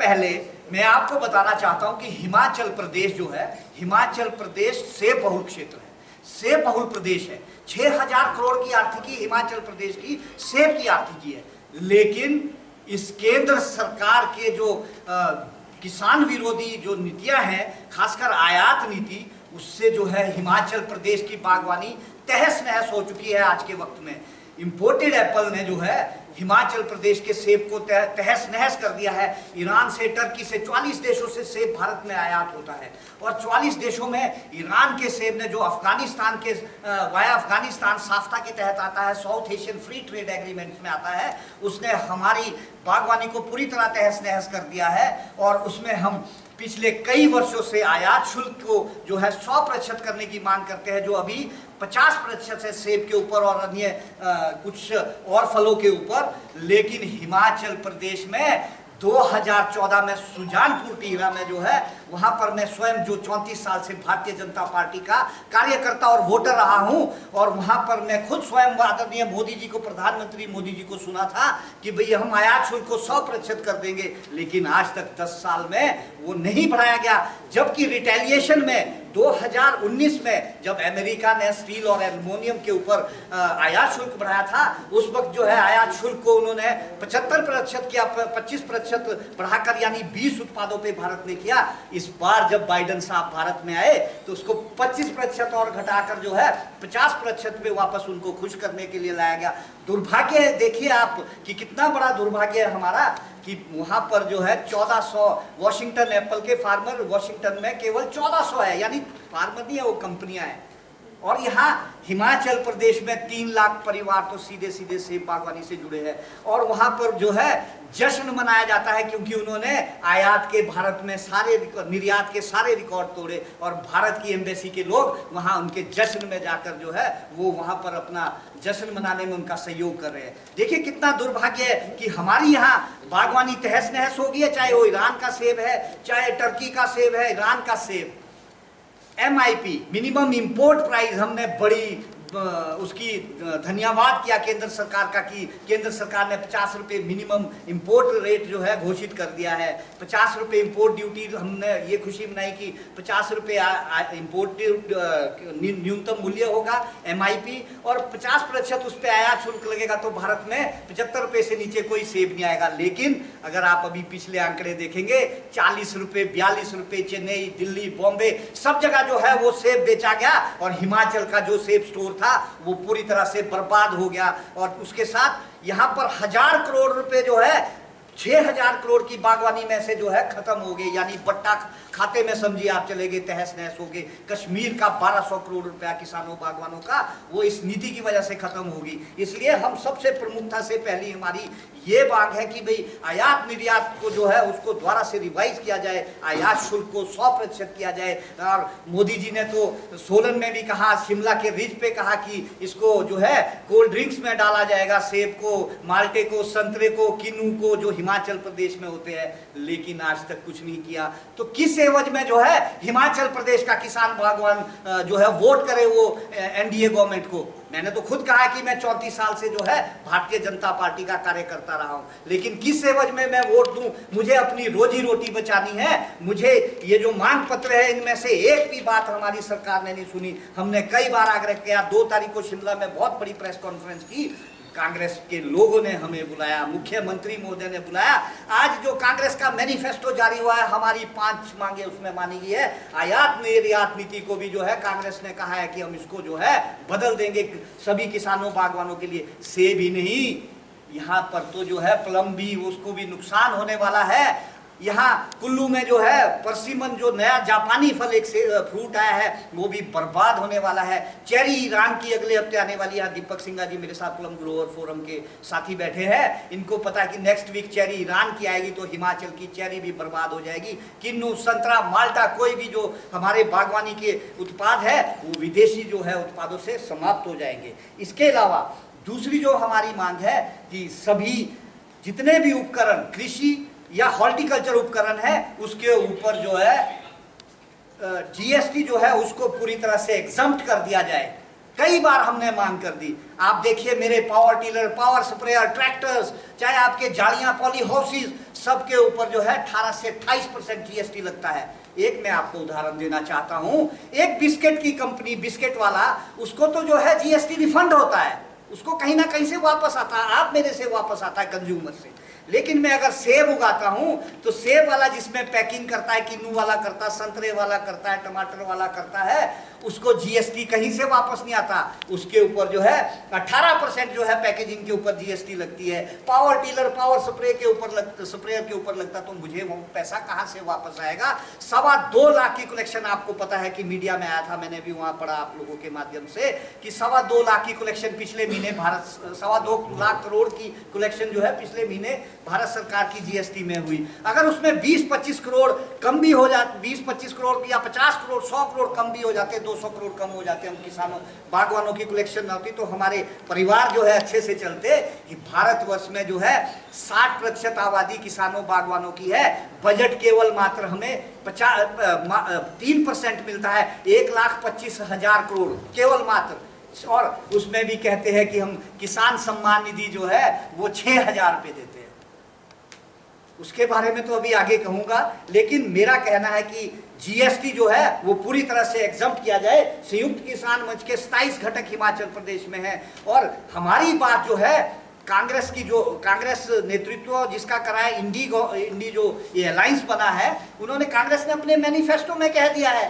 पहले मैं आपको बताना चाहता हूं कि हिमाचल प्रदेश जो है, हिमाचल प्रदेश सेब बहुल क्षेत्र है, सेब बहुल प्रदेश है। 6000 करोड़ की आर्थिकी हिमाचल प्रदेश की सेब की आर्थिकी है। लेकिन इस केंद्र सरकार के जो किसान विरोधी जो नीतियां हैं, खासकर आयात नीति, उससे जो है हिमाचल प्रदेश की बागवानी तहस नहस हो चुकी है। आज के वक्त में इंपोर्टेड एप्पल ने जो है हिमाचल प्रदेश के सेब को तहस नहस कर दिया है। ईरान से, टर्की से, 44 देशों से सेब भारत में आयात होता है और 44 देशों में ईरान के सेब ने, जो अफगानिस्तान के वाया अफगानिस्तान साफ्ता के तहत आता है, south Asian free trade agreement में आता है, उसने हमारी बागवानी को पूरी तरह तहस नहस कर दिया है। और उसमें हम पिछले कई वर्षों से आयात शुल्क को जो है 100% करने की मांग करते हैं, जो अभी 50% है सेब के ऊपर और अन्य कुछ और फलों के ऊपर। लेकिन हिमाचल प्रदेश में 2014 में सुजानपुर टिहरा में जो है, वहां पर मैं स्वयं जो 34 साल से भारतीय जनता पार्टी का कार्यकर्ता और वोटर रहा हूं, और वहां पर मैं खुद स्वयं आदरणीय मोदी जी को, प्रधानमंत्री मोदी जी को सुना था कि भाई हम आयात शुल्क को 100% कर देंगे। लेकिन आज तक 10 साल में वो नहीं बढ़ाया गया। जबकि रिटेलिएशन में 2019 में जब अमेरिका ने स्टील और एल्युमिनियम के ऊपर आयात शुल्क बढ़ाया था, उस वक्त जो है आयात शुल्क को उन्होंने 75% किया, 25% बढ़ाकर, यानी 20 उत्पादों पे भारत ने किया। इस बार जब बाइडेन साहब भारत में आए तो उसको 25% और घटाकर जो है 50% पे वापस उनको खुश करने के लिए लाया गया। दुर्भाग्य देखिए आप कि कितना बड़ा दुर्भाग्य है हमारा कि वहां पर जो है 1400 वॉशिंगटन एप्पल के फार्मर, वॉशिंगटन में केवल 1400 है, यानी फार्मर नहीं है, वो कंपनियां हैं। और यहाँ हिमाचल प्रदेश में 3 लाख परिवार तो सीधे सीधे सेब बागवानी से जुड़े हैं। और वहां पर जो है जश्न मनाया जाता है क्योंकि उन्होंने आयात के भारत में सारे निर्यात के सारे रिकॉर्ड तोड़े, और भारत की एम्बेसी के लोग वहां उनके जश्न में जाकर जो है वो वहां पर अपना जश्न मनाने में उनका सहयोग कर रहे हैं। देखिए कितना दुर्भाग्य है कि हमारी यहाँ बागवानी तहस नहस हो गई है, चाहे वो ईरान का सेब है, चाहे टर्की का सेब है, ईरान का सेब। MIP मिनिमम इंपोर्ट प्राइस हमने बड़ी उसकी धन्यवाद किया केंद्र सरकार का कि केंद्र सरकार ने 50 रुपये मिनिमम इंपोर्ट रेट जो है घोषित कर दिया है। 50 रुपये इंपोर्ट ड्यूटी, हमने ये खुशी मनाई कि 50 रुपये इंपोर्ट न्यूनतम मूल्य होगा MIP, और 50% उस पर आयात शुल्क लगेगा, तो भारत में 75 रुपये से नीचे कोई सेब नहीं आएगा। लेकिन अगर आप अभी पिछले आंकड़े देखेंगे, 40 रुपये, 42 रुपये, चेन्नई, दिल्ली, बॉम्बे, सब जगह जो है वो सेब बेचा गया, और हिमाचल का जो सेब स्टोर था वो पूरी तरह से बर्बाद हो गया। और उसके साथ यहाँ पर 1000 करोड़ रुपए जो है 6000 करोड़ की बागवानी में से जो है खत्म हो गए, यानी बट्टा खाते में समझिए आप चले गए, तहस नहस हो गए। कश्मीर का 1200 करोड़ रुपया किसानों बागवानों का वो इस नीति की वजह से खत्म होगी। इसलिए हम सबसे प्रमुखता से पहली हमारी ये मांग है कि भाई आयात निर्यात को जो है उसको दोबारा से रिवाइज किया जाए, आयात शुल्क को 100% किया जाए। और मोदी जी ने तो सोलन में भी कहा, शिमला के रिज पे कहा कि इसको जो है कोल्ड ड्रिंक्स में डाला जाएगा, सेब को, माल्टे को, संतरे को, किन्नू को, जो हिमाचल प्रदेश में होते हैं। लेकिन आज तक कुछ नहीं किया। तो किस एवज में जो है हिमाचल प्रदेश का किसान बागवान जो है वोट करे वो NDA गवर्नमेंट को? मैंने तो खुद कहा कि मैं 34 साल से जो है भारतीय जनता पार्टी का कार्यकर्ता रहा हूं, लेकिन किस एवज में मैं वोट दूं? मुझे अपनी रोजी रोटी बचानी है। मुझे ये जो मांग पत्र है इनमें से एक भी बात हमारी सरकार ने नहीं सुनी। हमने कई बार आग्रह किया, 2 तारीख को शिमला में बहुत बड़ी प्रेस कॉन्फ्रेंस की, कांग्रेस के लोगों ने हमें बुलाया, मुख्यमंत्री महोदय ने बुलाया। आज जो कांग्रेस का मैनिफेस्टो जारी हुआ है, हमारी 5 मांगे उसमें मानी गई है। आयात निर्यात नीति को भी जो है कांग्रेस ने कहा है कि हम इसको जो है बदल देंगे सभी किसानों बागवानों के लिए। सेब ही नहीं, यहाँ पर तो जो है प्लम भी, उसको भी नुकसान होने वाला है। यहाँ कुल्लू में जो है परसिमन, जो नया जापानी फल एक से फ्रूट आया है, वो भी बर्बाद होने वाला है। चेरी ईरान की अगले हफ्ते आने वाली है। दीपक सिंघा जी मेरे साथ प्लम ग्रोवर फोरम के साथी बैठे हैं, इनको पता है कि नेक्स्ट वीक चेरी ईरान की आएगी, तो हिमाचल की चेरी भी बर्बाद हो जाएगी। किन्नू, संतरा, माल्टा, कोई भी जो हमारे बागवानी के उत्पाद है वो विदेशी जो है उत्पादों से समाप्त हो जाएंगे। इसके अलावा दूसरी जो हमारी मांग है कि सभी जितने भी उपकरण, कृषि या हॉर्टिकल्चर उपकरण है, उसके ऊपर जो है GST जो है उसको पूरी तरह से एग्जम्प्ट कर दिया जाए। कई बार हमने मांग कर दी। आप देखिए मेरे power tiller, power sprayer, tractors, चाहे आपके जालियां, पॉली हाउसेज, सबके ऊपर जो है 18 से 28% जीएसटी लगता है। एक मैं आपको उदाहरण देना चाहता हूं, एक बिस्किट की कंपनी, बिस्किट वाला, उसको तो जो है जीएसटी रिफंड होता है, उसको कहीं ना कहीं से वापस आता है, आप मेरे से वापस आता है, कंज्यूमर से। लेकिन मैं अगर सेब उगाता हूं तो सेब वाला जिसमें पैकिंग करता है, किन्नू वाला करता है, संतरे वाला करता है, टमाटर वाला करता है, उसको जीएसटी कहीं से वापस नहीं आता। उसके ऊपर जो है 18% जो है पैकेजिंग के ऊपर जीएसटी लगती है। पावर टिलर, पावर स्प्रेयर के ऊपर लगता, तो मुझे वो पैसा कहां से वापस आएगा? 2.25 लाख की कलेक्शन, आपको पता है कि मीडिया में आया था, मैंने भी वहां पढ़ा आप लोगों के माध्यम से कि 2.25 लाख की कलेक्शन पिछले महीने भारत, 2.25 लाख करोड़ की कलेक्शन जो है पिछले महीने भारत सरकार की जीएसटी में हुई। अगर उसमें 20-25 करोड़ कम भी हो जाते, 20-25 करोड़ या 50 करोड़, 100 करोड़ कम भी हो जाते, 200 करोड़ कम हो जाते, हम किसानों, बागवानों की कलेक्शन न होती, तो हमारे परिवार जो है अच्छे से चलते। कि भारतवर्ष में जो है 60% आबादी किसानों, बागवानों की है। बजट केवल मात्र हमें 3% मिलता है, 1,25,000 करोड़ केवल मात्र। और उसमें भी कहते हैं कि हम किसान सम्मान निधि जो है वो 6,000 रुपये देते हैं। उसके बारे में तो अभी आगे कहूंगा, लेकिन मेरा कहना है कि जीएसटी जो है वो पूरी तरह से एग्जम्प्ट किया जाए। संयुक्त किसान मंच के 27 घटक हिमाचल प्रदेश में है। और हमारी बात जो है कांग्रेस की, जो कांग्रेस नेतृत्व जिसका करा है, इंडी जो ये अलायंस बना है, उन्होंने, कांग्रेस ने अपने मैनिफेस्टो में कह दिया है,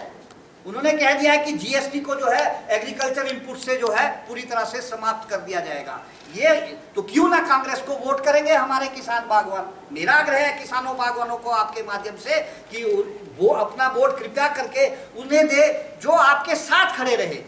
उन्होंने कह दिया है कि जीएसटी को जो है एग्रीकल्चर इनपुट से जो है पूरी तरह से समाप्त कर दिया जाएगा। ये तो क्यों ना कांग्रेस को वोट करेंगे हमारे किसान बागवान। मेरा आग्रह है किसानों बागवानों को आपके माध्यम से कि वो अपना वोट कृपया करके उन्हें दे जो आपके साथ खड़े रहे।